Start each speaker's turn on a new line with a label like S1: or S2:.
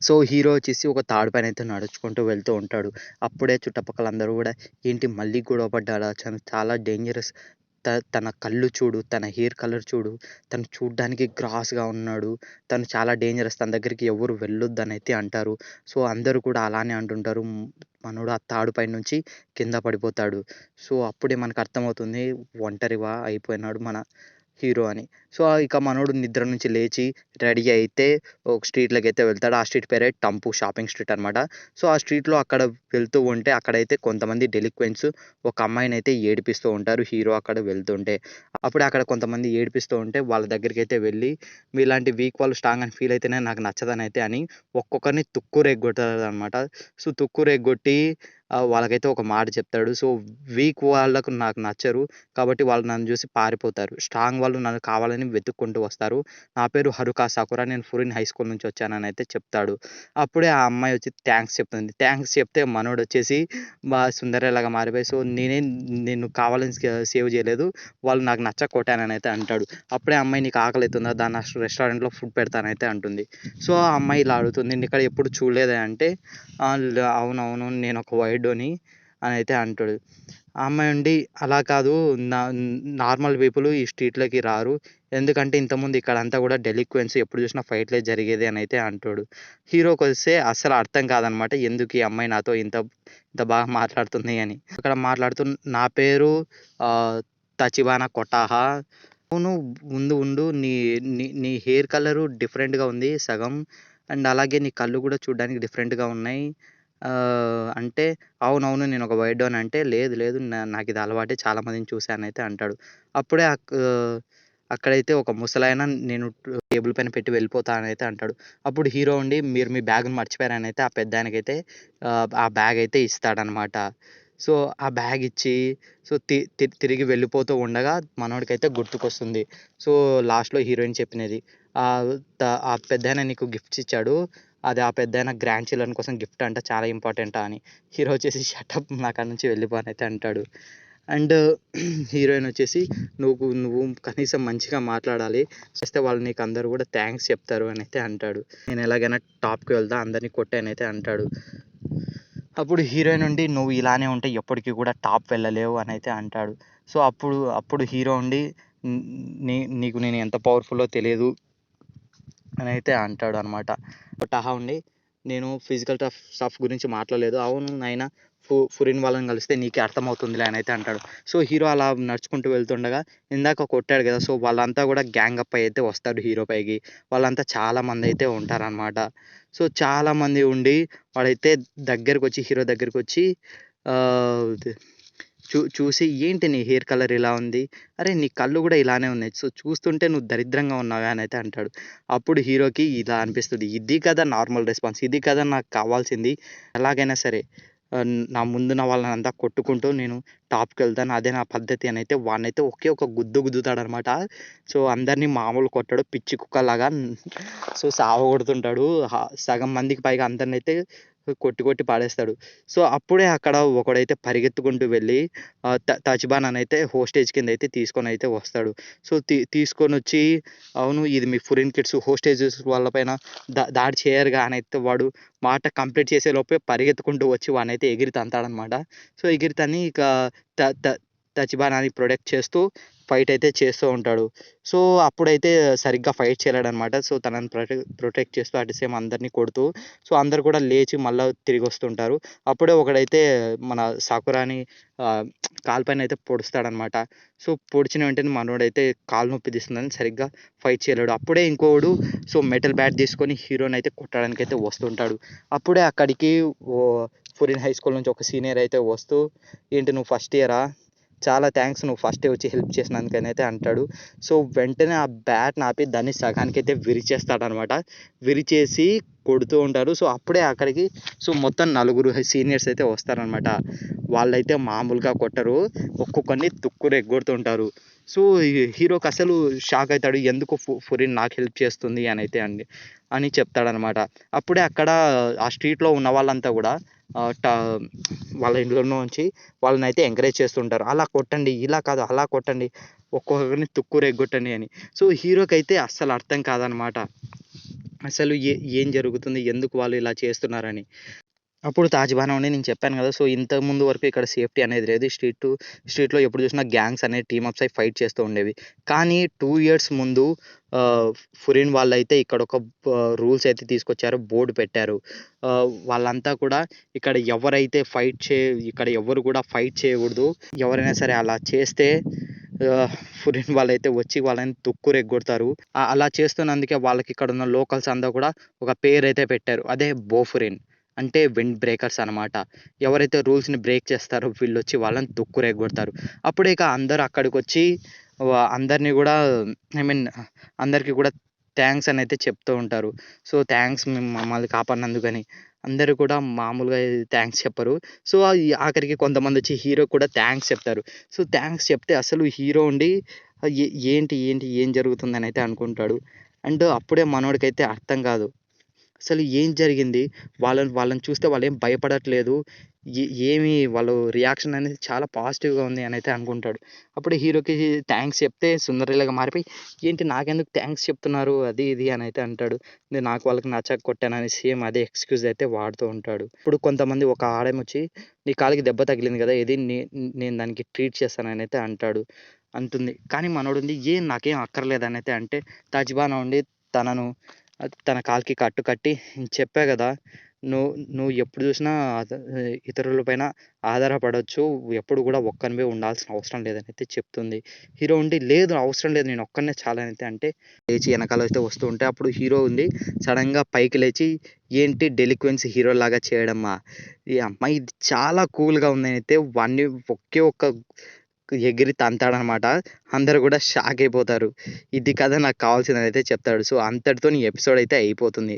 S1: So hero వచ్చేసి ఒక తాడు పైన అయితే నడుచుకుంటూ వెళ్తూ ఉంటాడు. అప్పుడే చుట్టుపక్కల అందరూ గూడా ఏంటి మళ్ళీ గొడవ పడ్డాడా? చాలా డేంజరస్. తన కళ్ళు చూడు, తన హెయిర్ కలర్ చూడు, తను చూడ్డానికి గ్రాస్‌గా ఉన్నాడు. తను చాలా డేంజరస్. తన దగ్గరికి ఎవరు వెళ్ళొద్దనైతే అంటారు. సో అందరూ కూడా అలానే అంటుంటారు. మనోడు ఆ తాడు పైనుంచి కింద పడిపోతాడు. సో అప్పుడే మనకు అర్థమవుతుంది ఒంటరిగా అయిపోయినాడు మన హీరో అని. సో ఇక మనోడు నిద్ర నుంచి లేచి రెడీ అయితే ఒక స్ట్రీట్‌లోకైతే వెళ్తాడు. ఆ స్ట్రీట్ పేరే టంపు షాపింగ్ స్ట్రీట్ అనమాట. సో ఆ స్ట్రీట్‌లో అక్కడ వెళ్తూ ఉంటే అక్కడైతే కొంతమంది డెలిక్వెంట్స్ ఒక అమ్మాయినైతే ఏడిపిస్తూ ఉంటారు హీరో అక్కడ వెళ్తుంటే. అప్పుడే అక్కడ కొంతమంది ఏడిపిస్తూ ఉంటే వాళ్ళ దగ్గరికైతే వెళ్ళి మీలాంటి వీక్ వాళ్ళు స్ట్రాంగ్ అని ఫీల్ అయితేనే నాకు నచ్చదనైతే అని ఒక్కొక్కరిని తుక్కు రేగొడతాడనమాట. సో తుక్కు రేగొట్టి వాళ్ళకైతే ఒక మాట చెప్తాడు. సో వీక్ వాళ్ళకు నాకు నచ్చరు. కాబట్టి వాళ్ళు నన్ను చూసి పారిపోతారు. స్ట్రాంగ్ వాళ్ళు నన్ను కావాలని వెతుక్కుంటూ వస్తారు. నా పేరు హరుకా సాకురా. నేను ఫురిన్ హై స్కూల్ నుంచి వచ్చానని అయితే చెప్తాడు. అప్పుడే ఆ అమ్మాయి వచ్చి థాంక్స్ చెప్తుంది. థాంక్స్ చెప్తే మనోడొచ్చేసి సుందరయ్యలాగా మారిపోయి నిన్ను కావాలని సేవ్ చేయలేదు. వాళ్ళు నాకు నచ్చక కొట్టానని అయితే అంటాడు. అప్పుడే ఆ అమ్మాయి నీకు ఆకలైతుందా? దా రెస్టారెంట్‌లో ఫుడ్ పెడతానైతే అంటుంది. సో ఆ అమ్మాయి ఇలా అడుగుతుంది. నిన్నిక్కడ ఎప్పుడు చూడలేదే అంటే అవునవును నేనొక వైడోని అని అయితే అంటాడు. ఆ అమ్మాయి ఉండి అలా కాదు నా నార్మల్ పీపుల్ ఈ స్ట్రీట్‌లోకి రారు. ఎందుకంటే ఇంతకుముందు ఇక్కడంతా కూడా డెలిక్వెన్సీ ఎప్పుడు చూసినా ఫైట్‌లే జరిగేది అని అయితే అంటాడు. హీరోకొస్తే అస్సలు అర్థం కాదనమాట. ఎందుకు ఈ అమ్మాయి నాతో ఇంత ఇంత బాగా మాట్లాడుతుంది అని. అక్కడ మాట్లాడుతూ నా పేరు ఆహ్, తచిబానా కొటాహా. అవును ముందు ఉండు నీ నీ నీ హెయిర్ కలరు డిఫరెంట్‌గా ఉంది సగం. అండ్ అలాగే నీ కళ్ళు కూడా చూడ్డానికి డిఫరెంట్‌గా ఉన్నాయి. అంటే అవునవును నేనొక వైట్ డౌన్ అంటే లేదు లేదు నాకిది అలవాటే చాలా మందిని చూశానైతే అంటాడు. అప్పుడే అక్కడైతే ఒక ముసలాయన నేను టేబుల్ పైన పెట్టి వెళ్ళిపోతా అనైతే అంటాడు. అప్పుడు హీరో ఉండి మీరు మీ బ్యాగ్‌ని మర్చిపోయారనైతే ఆ పెద్దాయనకైతే ఆ బ్యాగ్ అయితే ఇస్తాడనమాట. సో ఆ బ్యాగ్ ఇచ్చి సో తిరిగి వెళ్ళిపోతూ ఉండగా మనోడికైతే గుర్తుకొస్తుంది. సో లాస్ట్‌లో హీరోయిన్ చెప్పినది. ఆహ్, ఆ పెద్దాయన నీకు గిఫ్ట్స్ ఇచ్చాడు. అది ఆ పెద్దాయన గ్రాండ్ చిల్డ్రన్ కోసం గిఫ్ట్ అంట చాలా ఇంపార్టెంటా అని. హీరో వచ్చేసి షటప్ నాకాడ నుంచి వెళ్ళిపో అనైతే అంటాడు. అండ్ హీరోయిన్ వచ్చేసి నువ్వు కనీసం మంచిగా మాట్లాడాలి. చేస్తే వాళ్ళు నీకు అందరూ కూడా థాంక్స్ చెప్తారు అనైతే అంటాడు. నేను ఎలాగైనా టాప్‌కి వెళ్తా అందరిని కొట్టనైతే అంటాడు. అప్పుడు హీరోయిన్ ఉండి నువ్వు ఇలానే ఉంటే ఎప్పటికి కూడా టాప్ వెళ్ళలేవు అనైతే అంటాడు. సో అప్పుడు హీరో ఉండి నీకు నేను ఎంత పవర్‌ఫుల్లో తెలియదు అనైతే అంటాడనమాట. టాహా ఉండి నేను ఫిజికల్ స్టఫ్ గురించి మాట్లాడలేదు. అవును నాయనా ఫురిన్ వాళ్ళని కలిస్తే నీకే అర్థమవుతుందిలే అనైతే అంటాడు. సో హీరో అలా నడుచుకుంటూ వెళ్తుండగా ఇందాక కొట్టాడు కదా! సో వాళ్ళంతా కూడా గ్యాంగ్ అప్ అయితే వస్తారు హీరో పైకి. వాళ్ళంతా చాలామంది అయితే ఉంటారనమాట. సో చాలామంది ఉండి వాడైతే హీరో దగ్గరకొచ్చి ఆహ్, చూసి ఏంటి నీ హెయిర్ కలర్ ఇలా ఉంది? అరే నీ కళ్ళు గూడా ఇలానే ఉన్నాయి. సో చూస్తుంటే నువ్వు దరిద్రంగా ఉన్నావే అనైతే అంటాడు. అప్పుడు హీరోకి ఇలా అనిపిస్తది. ఇది కదా నార్మల్ రెస్పాన్స్. ఇది కదా నాకు కావాల్సింది. ఎలాగైనా సరే నా ముందున్న వాళ్ళనంతా కొట్టుకుంటూ నేను టాప్‌కెళ్తాను. అదే నా పద్ధతి అనైతే వాడినైతే ఒకే ఒక గుద్దు గుద్దుతాడనమాట. సో అందరిని మామూలు కొట్టడు. పిచ్చి కుక్కలాగా సో సావగొడుతుంటాడు. సగం మందికి పైగా అందరినైతే కొట్టి కొట్టి పాడేస్తాడు. సో అప్పుడే అక్కడ ఒకడైతే పరిగెత్తుకుంటూ వెళ్ళి తచిబానానైతే హోస్టేజ్ కిందైతే తీసుకొనైతే వస్తాడు. సో తీసుకొనొచ్చి అవును ఇది మీ ఫురిన్ కిడ్స్ హోస్టేజెస్ వాళ్ళ పైన దాడి చేయరుగా అనైతే వాడు మాట కంప్లీట్ చేసేలోపే పరిగెత్తుకుంటూ వచ్చి వాడినైతే ఎగిరి తంతాడనమాట. సో ఎగిరి తన్ని ఇక త త తచిబానాని ప్రొటెక్ట్ చేస్తూ ఫైట్ అయితే చేస్తూ ఉంటాడు. సో అప్పుడైతే సరిగ్గా ఫైట్ చేయలేడనమాట. సో తనని ప్రొటెక్ట్ చేస్తూ అట్ ది సేమ్ అందరిని కొడుతూ సో అందరూ కూడా లేచి మళ్ళా తిరిగొస్తుంటారు. అప్పుడే ఒకడైతే మన సాకురాని కాలు పైన అయితే పొడుస్తాడనమాట. సో పొడిచిన వెంటనే మనోడైతే కాలు నొప్పి తీస్తుందని సరిగ్గా ఫైట్ చేయలేడు. అప్పుడే ఇంకోడు సో మెటల్ బ్యాట్ తీసుకొని హీరోనైతే కొట్టడానికైతే వస్తుంటాడు. అప్పుడే అక్కడికి ఫురిన్ హై స్కూల్ నుంచి ఒక సీనియర్ అయితే వస్తూ ఏంటి నువ్వు ఫస్ట్ ఇయరా? చాలా థాంక్స్ నువ్వు ఫస్టే వచ్చి హెల్ప్ చేసినందుకని అయితే అంటాడు. సో వెంటనే ఆ బ్యాట్‌ని ఆపి దాన్ని సగానికైతే విరిచేస్తాడనమాట. విరిచేసి కొడుతూ ఉంటారు. సో అప్పుడే అక్కడికి సో మొత్తం నలుగురు సీనియర్స్ అయితే వస్తారనమాట. వాళ్ళైతే మామూలుగా కొట్టరు. ఒక్కొక్కడిని తుక్కు రెగ్గొడుతుంటారు. సో హీరోకి అసలు షాక్ అయితాడు. ఎందుకు ఫురిన్ నాకు హెల్ప్ చేస్తుంది అని చెప్తాడనమాట. అప్పుడే అక్కడ ఆ స్ట్రీట్‌లో ఉన్న వాళ్ళంతా కూడా ఆహ్, ట వాళ్ళ ఇంట్లోంచి వాళ్ళనైతే ఎంకరేజ్ చేస్తుంటారు. అలా కొట్టండి, ఇలా కాదు అలా కొట్టండి, ఒక్కొక్కరిని తుక్కు రెగ్గొట్టండి అని. సో హీరోకైతే అస్సలు అర్థం కాదనమాట. అసలు ఏం జరుగుతుంది? ఎందుకు వాళ్ళు ఇలా చేస్తున్నారని. అప్పుడు తాజ్‌బాన్ అని నేను చెప్పాను గదా! సో, ఇంతకుముందు వరకు ఇక్కడ సేఫ్టీ అనేది లేదు. స్ట్రీట్‌లో ఎప్పుడు చూసినా గ్యాంగ్స్ అనేవి టీమ్ అప్స్ అయి ఫైట్ చేస్తూ ఉండేవి. కానీ 2 ఇయర్స్ ముందు ఫురిన్ వాళ్ళైతే ఇక్కడొక రూల్స్ అయితే తీసుకొచ్చారు. బోర్డ్ పెట్టారు. వాళ్ళంతా కూడా ఇక్కడ ఇక్కడ ఎవ్వరు కూడా ఫైట్ చేయకూడదు. ఎవరైనా సరే అలా చేస్తే ఫురిన్ వాళ్ళైతే వచ్చి వాళ్ళని తుక్కు రెగ్గొడతారు. అలా చేస్తున్నందుకే వాళ్ళకి ఇక్కడున్న లోకల్స్ అంతా కూడా ఒక పేరైతే పెట్టారు. అదే బోఫురిన్. అంటే విండ్ బ్రేకర్స్ అనమాట. ఎవరైతే రూల్స్‌ని బ్రేక్ చేస్తారో వీళ్ళొచ్చి వాళ్ళని తుక్కు రెగ్గొడతారు. అప్పుడే ఇక అందరూ అక్కడికొచ్చి అందరిని గూడా ఐ మీన్ అందరికి కూడా థాంక్స్ అనైతే చెప్తూ ఉంటారు. సో, థాంక్స్ మమ్మల్ని కాపాడినందుకని. అందరూ కూడా మామూలుగా థాంక్స్ చెప్పరు. సో, ఆఖరికి కొంతమందొచ్చి హీరోకి కూడా థాంక్స్ చెప్తారు. సో, థాంక్స్ చెప్తే అసలు హీరో ఉండి ఏంటి ఏం జరుగుతుందనైతే అనుకుంటాడు. అండ్ అప్పుడే మనోడికైతే అర్థం కాదు. అసలు ఏం జరిగింది? వాళ్ళని చూస్తే వాళ్ళేం భయపడట్లేదు. ఏమి వాళ్ళు రియాక్షన్ అనేది చాలా పాజిటివ్‌గా ఉంది అనైతే అనుకుంటాడు. అప్పుడు హీరోకి థాంక్స్ చెప్తే సుందరిలాగా మారిపోయి, "ఏంటి నాకెందుకు థాంక్స్ చెప్తున్నారు?" అది ఇది అనైతే అంటాడు. నాకు వాళ్ళకి నచ్చక కొట్టానని సేమ్ అదే ఎక్స్‌క్యూజ్ అయితే వాడుతూ ఉంటాడు. ఇప్పుడు కొంతమంది ఒక ఆడమొచ్చి, "నీ కాలికి దెబ్బ తగిలింది గదా! ఏది నేను దానికి ట్రీట్ చేస్తాననైతే అంటుంది. కానీ మనోడుండి, "ఏం నాకేం అక్కర్లేదనైతే" అంటే తజ్‌బానా ఉండి తన కాలికి కట్టు కట్టి, చెప్పా గదా! నువ్వు ఎప్పుడు చూసినా ఇతరుల పైన ఆధారపడొచ్చు. ఎప్పుడు గూడా ఒక్కనివే ఉండాల్సిన అవసరం లేదనైతే చెప్తుంది. హీరో ఉండి, లేదు అవసరం లేదు నేను ఒక్కడినే చాలనైతే అంటే, లేచి ఎనకాలైతే వస్తూ ఉంటే అప్పుడు హీరో ఉండి సడెన్‌గా పైకి లేచి, ఏంటి డెలిక్వెన్సీ హీరోలాగా చేయడమా? ఈ అమ్మాయి ఇది చాలా కూల్‌గా ఉందనైతే వాడిని ఒకే ఒక్క ఎగిరి తంతాడనమాట. అందరూ గూడా షాక్ అయిపోతారు. ఇది కదా నాకు కావాల్సిందనైతే చెప్తాడు. సో, అంతటితోని ఎపిసోడ్ అయితే అయిపోతుంది.